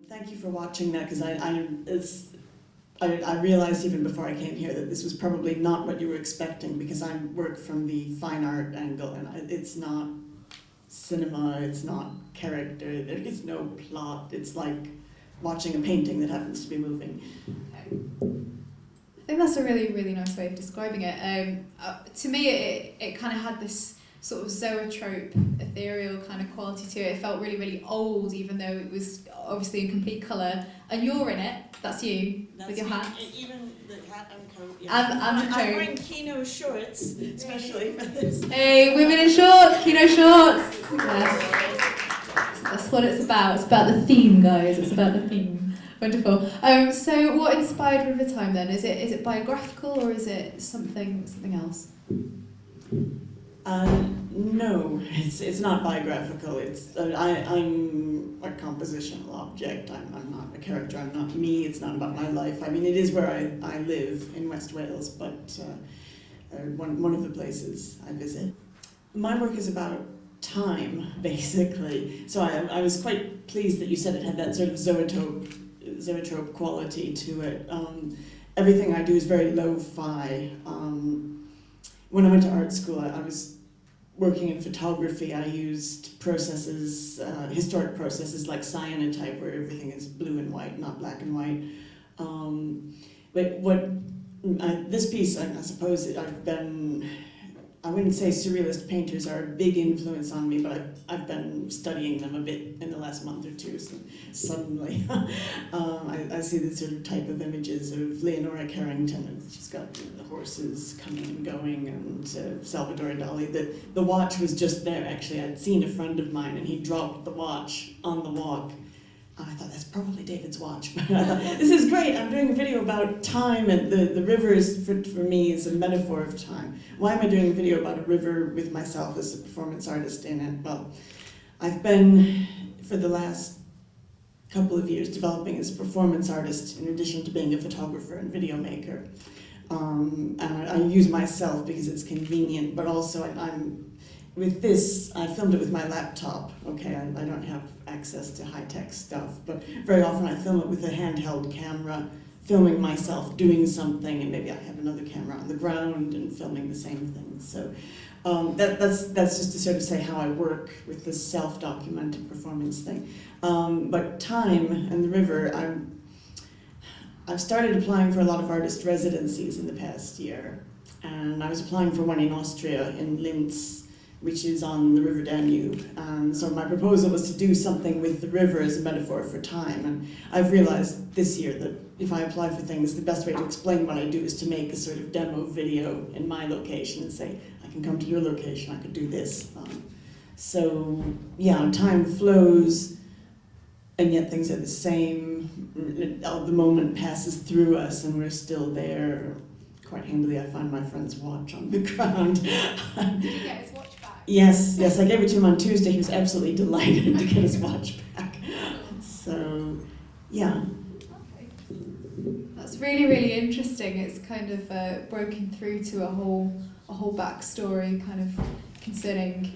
Thank you for watching that, because I realized even before I came here that this was probably not what you were expecting, because I work from the fine art angle, and it's not cinema, it's not character, there is no plot. It's like watching a painting that happens to be moving. Okay. I think that's a really, really nice way of describing it. To me, it kind of had this sort of zoetrope, ethereal kind of quality to it. It felt really, really old, even though it was obviously in complete colour. And you're in it. That's you, with your hat. Even the hat and coat. Yeah. And the coat. I'm wearing Kino Shorts, especially for this. Hey, women in shorts, Kino Shorts. Yes. That's what it's about. It's about the theme, guys. It's about the theme. Wonderful. So, what inspired River Time then? Is it biographical, or is it something else? No, it's not biographical. I'm a compositional object. I'm not a character. I'm not me. It's not about my life. I mean, it is where I live in West Wales, but one of the places I visit. My work is about time, basically. So I was quite pleased that you said it had that sort of zoetrope quality to it. Everything I do is very lo-fi. When I went to art school, I was working in photography. I used processes, historic processes like cyanotype, where everything is blue and white, not black and white. But this piece, I suppose I wouldn't say surrealist painters are a big influence on me, but I've been studying them a bit in the last month or two, so suddenly I see this sort of type of images of Leonora Carrington, and she's got the horses coming and going, and Salvador Dali. The watch was just there, actually. I'd seen a friend of mine, and he dropped the watch on the walk. I thought, that's probably David's watch. But I thought, this is great. I'm doing a video about time, and the river is, for me, is a metaphor of time. Why am I doing a video about a river with myself as a performance artist in it? Well, I've been, for the last couple of years, developing as a performance artist in addition to being a photographer and video maker. And I use myself because it's convenient, but also with this, I filmed it with my laptop. Okay, I don't have access to high-tech stuff, but very often I film it with a handheld camera, filming myself doing something, and maybe I have another camera on the ground and filming the same thing. So that's just to sort of say how I work with this self-documented performance thing. But time and the river, I've started applying for a lot of artist residencies in the past year, and I was applying for one in Austria, in Linz, which is on the River Danube. So my proposal was to do something with the river as a metaphor for time. And I've realized this year that if I apply for things, the best way to explain what I do is to make a sort of demo video in my location and say, I can come to your location, I could do this. So yeah, time flows, and yet things are the same. The moment passes through us and we're still there. Quite handily, I find my friend's watch on the ground. Did you get his watch back? Yes, I gave it to him on Tuesday. He was absolutely delighted to get his watch back. So, yeah. Okay. That's really, really interesting. It's kind of broken through to a whole backstory, kind of concerning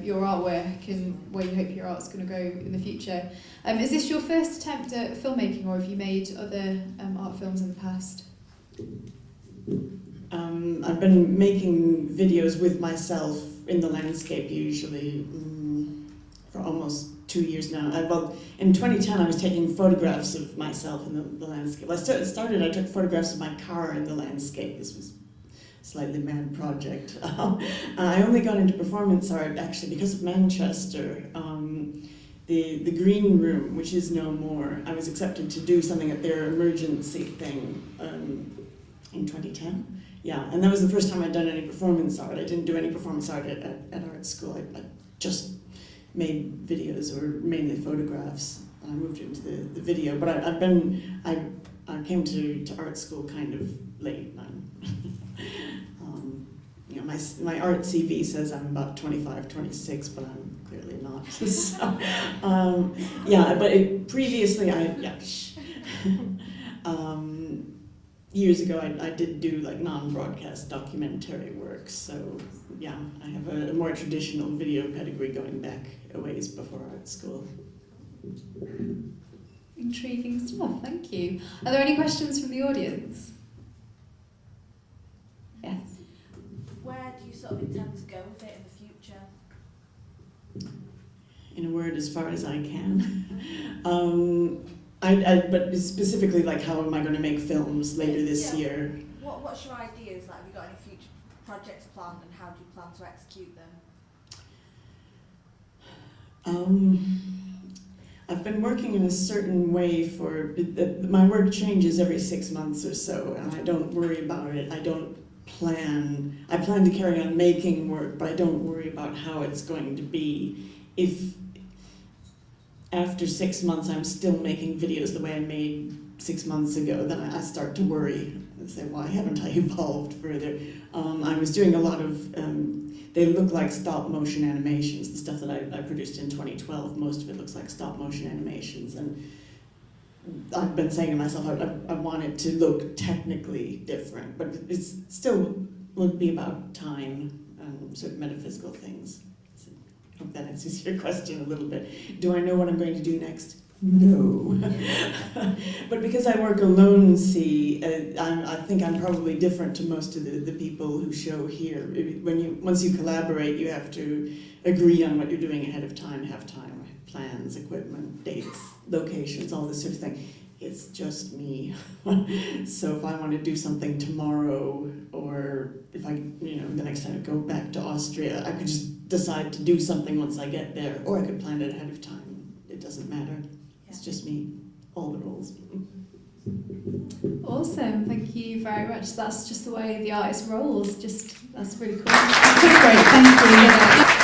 your artwork and where you hope your art's going to go in the future. Is this your first attempt at filmmaking, or have you made other art films in the past? I've been making videos with myself in the landscape usually for almost 2 years now. Well, in 2010 I was taking photographs of myself in the landscape. I took photographs of my car in the landscape. This was a slightly mad project. I only got into performance art actually because of Manchester. The Green Room, which is no more, I was accepted to do something at their emergency thing in 2010. Yeah, and that was the first time I'd done any performance art. I didn't do any performance art at art school. I just made videos, or mainly photographs, and I moved into the video. But I came to art school kind of late. You know, my art CV says I'm about 25, 26, but I'm clearly not. So, yeah, but previously years ago, I did do like non-broadcast documentary work, so yeah, I have a more traditional video pedigree going back a ways before art school. Intriguing stuff, thank you. Are there any questions from the audience? Yes. Where do you sort of intend to go with it in the future? In a word, as far as I can. But specifically, like, how am I going to make films later this year? What's your ideas? Like, have you got any future projects planned, and how do you plan to execute them? I've been working in a certain way my work changes every 6 months or so, and I don't worry about it. I plan to carry on making work, but I don't worry about how it's going to be. If after 6 months I'm still making videos the way I made 6 months ago, then I start to worry and say, why haven't I evolved further? I was doing a lot of, they look like stop motion animations, the stuff that I produced in 2012, most of it looks like stop motion animations, and I've been saying to myself, I want it to look technically different, but it still would be about time and sort of metaphysical things. So I hope that answers your question a little bit. Do I know what I'm going to do next? No. But because I work alone, I think I'm probably different to most of the people who show here. Once you collaborate, you have to agree on what you're doing ahead of time, have time, plans, equipment, dates, locations, all this sort of thing. It's just me. So if I want to do something tomorrow, or if I, the next time I go back to Austria, I could just decide to do something once I get there, or I could plan it ahead of time. It doesn't matter. It's just me, all the roles. Awesome, thank you very much. That's just the way the artist rolls. That's really cool. Great, thank you.